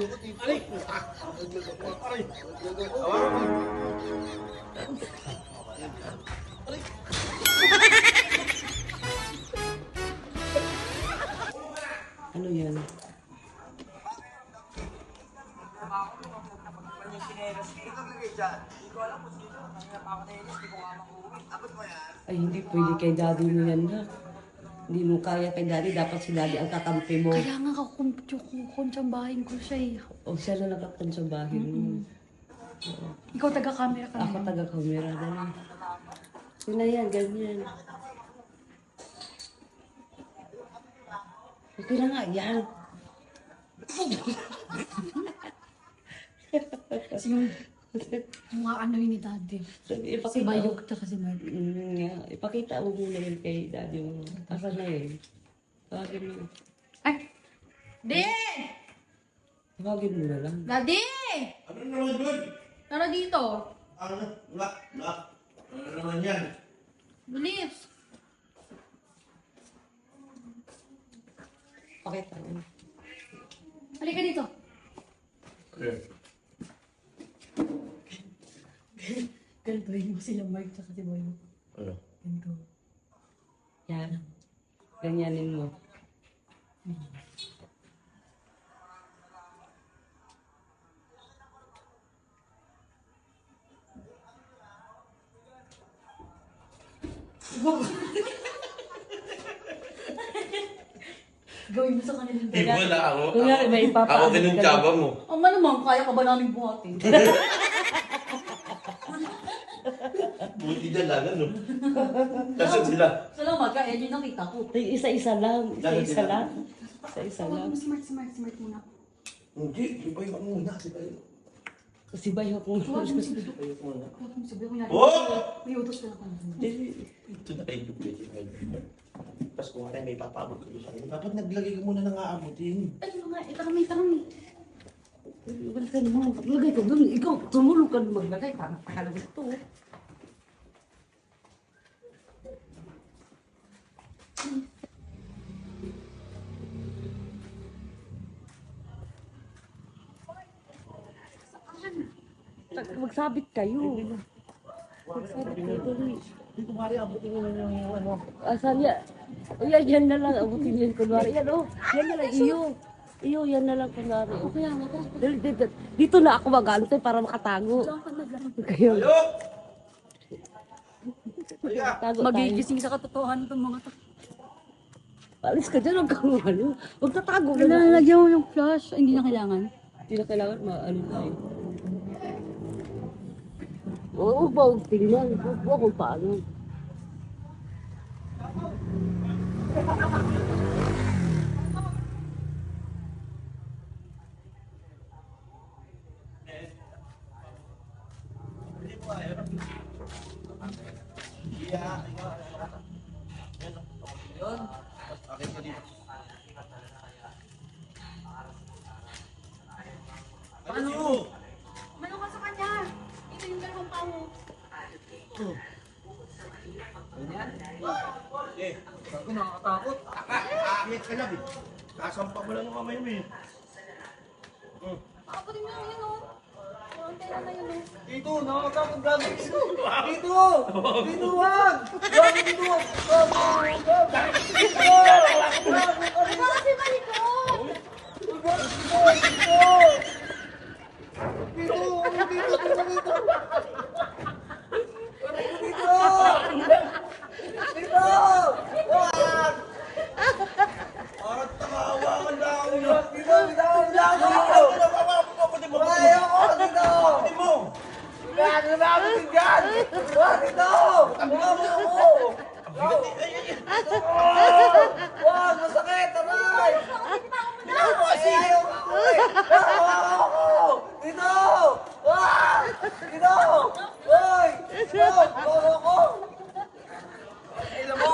Aray! Aray! Awakan mo! Ano yan? Ay, hindi pwede kay daddy mo yan na. Hindi mo kaya kay daddy, dapat si daddy ang kakampi mo. Kaya nga kukuntsambahin ko siya eh. O siya na nakakonsumbahin mo. Ikaw taga-camera ka Ako naman. taga-camera dali. Yun na yan, ganyan. Okay na nga, yan. Kasi yung mga ano yun ni daddy. Si Bayog at si Mark. Ipakita mo muna yun kay daddy mo. Asa na yun? Tawagin mo. Ay! Di! Tawagin mo na lang. Daddy! Ano naman yun? Tara dito. Ano? Wala. Ano naman yan? Bilis. Pakita mo. Halika dito. Okay. Gantuin mo sila Mark at si Bayog. Ano? Ganto. Yan. Ganyanin mo. Gawin mo sa kanila. Di mo na ako. Kunyari, may ipapaano Ako kinuntsaba mo. Ang malamang, kaya ka ba namin buhatin? Buti dyan lang, ano? Kasi sila. Salamat ka, Edwin, nakita ko. Isa-isa lang. Isa-isa Dalawa. lang. Isa-isa Tawag lang. mo si Mark muna. Hindi, sibay ako muna. Sibay. Si Bayok mo. Tawag mo si Bido. Sibay ako muna. Tawag mo si Bido. Kunyari, Oh! may utos ka na pa. Ito na kayo, tapos kung tayo may papabot ko sa akin, dapat naglagay ka muna ng aabutin. Ay, mga, itarami. Wala ka naman. Maglagay ka doon. Ikaw, tumulong ka maglagay. Parang pakalagay ito. Magsabit kayo. Magsabit kayo dali. Hindi ko mari abutin mo na yung ano. Asan yan? Yan, yan na lang. Abutin yan kunwari. Yan o. Yan na lang. Iyo. Iyo, yan na lang kunwari. Kaya nga ko. Dali, dito na ako mag-ano tayo para makatago. Diyan ka naglaman. Kayo. Ayok! Kaya! Tago tayo. Magigising sa katotohanan itong mga to. Alis ka dyan. Huwag kang ano. Huwag tatago ka na. Lalagyan mo yung flash. Ay, hindi na kailangan. Hindi na kailangan maano tayo. Oo, huwag ba huwag tingnan. Huwag kung paano. Yun. Akin ka dito. Ano? Mano ka sa kanya? Ito yung dalawang pao. Eh, ako nakakatakot. Aamit ka lang eh. Kasampa mo lang yung kamay mo eh. Pakaputin mo lang yun, oh. Ang tela na yun, oh. Dito, nakakatakot gabi. Dito! Dito, wag! Wag, dito, wag! Wag, wag! Dito! Ikaw kasi malikot! Wag, masakit! Aray! Ayaw ako eh! Dito! Ah! Dito! Hoy! Dito! Bawa ko! Ilan mo!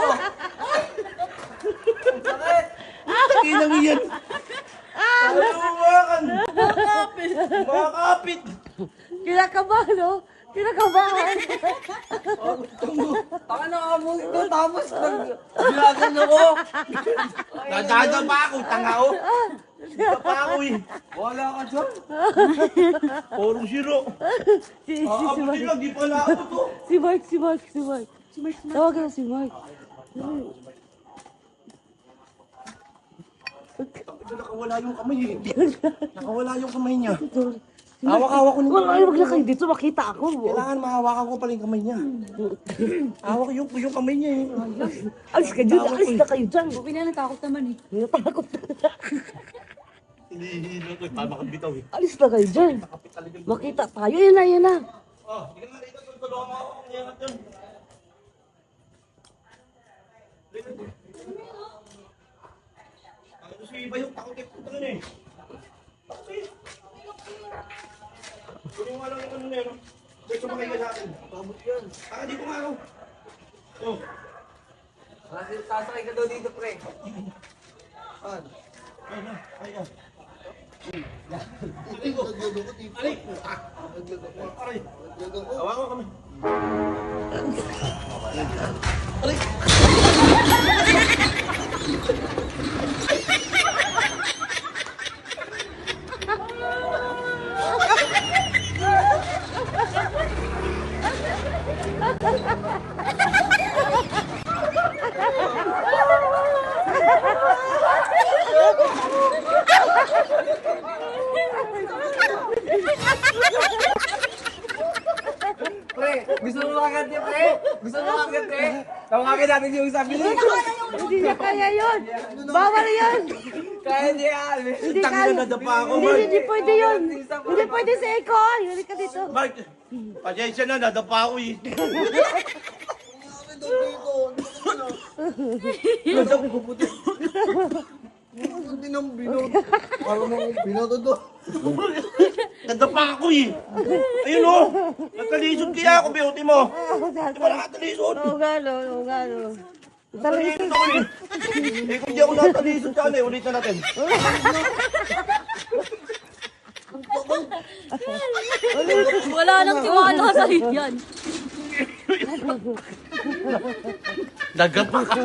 Sakit! Ilang yan! Ayawakan! Makakapit! Kinakabahan, no? Kinakabahan. Taka na ka mo ito, tapos nagbilagan ako. Nadada pa ako, tanga ko. Hindi ka pa ako eh. Wala ka dyan. Purong zero. Aabutin lang, di pala ako to. Si Mark. Tawagan mo si Mark. Nakawala yung kamay eh. Nakawala yung kamay niya. Hawak-hawak ko nito. Wag lang kayo dito, makita ako. Kailangan mahawakan ko pala yung kamay niya. Hawak yung kamay niya eh. Alis ka dyan, alis na kayo dyan. Okay na, natakot naman eh. Natakot. Hinihilo ko eh. Tama kang bitaw eh. Alis na kayo dyan. Makita tayo, yun na. Oh, hindi ka nga rito. Tulungan mo ako kung iangat yun. Ano si Iba yung takot eh. Putang ina eh. Takot eh. Kunin mo lang yung ano na yun. Dito sumakay ka sa akin. Pabot yan. Taka dito nga ako. Oh. Sasakay ka daw dito, pre. Saan? Ay na. Ay na. Aray ko. Aray. Aray. Hawakan ko kami. Pre, gusto mo makat niya, pre? Gusto mo makat, pre? Tawagan natin yung sabi niya. Hindi niya kaya yun. Bawal yun. Kaya niya, Alvin. Hindi Tangina kaya. nadapa ako, Hindi, Mark. hindi pwede yun. Hindi pwede si Eko. Hindi ka dito. Mark, pasensya na, nadapa ako eh. Nadapa ko puti. Hindi nang binod. Parang mga binodo to. Nadapa ako eh. Ayun o. Nagkalisod kaya ako, beauty mo. Di ba nakatalisod? Oo gano. Nagkalisod ako eh. Eh kung di ako nakatalisod ka na eh, ulit na natin. Wala nang tiwala sa yan. Nagapa ka.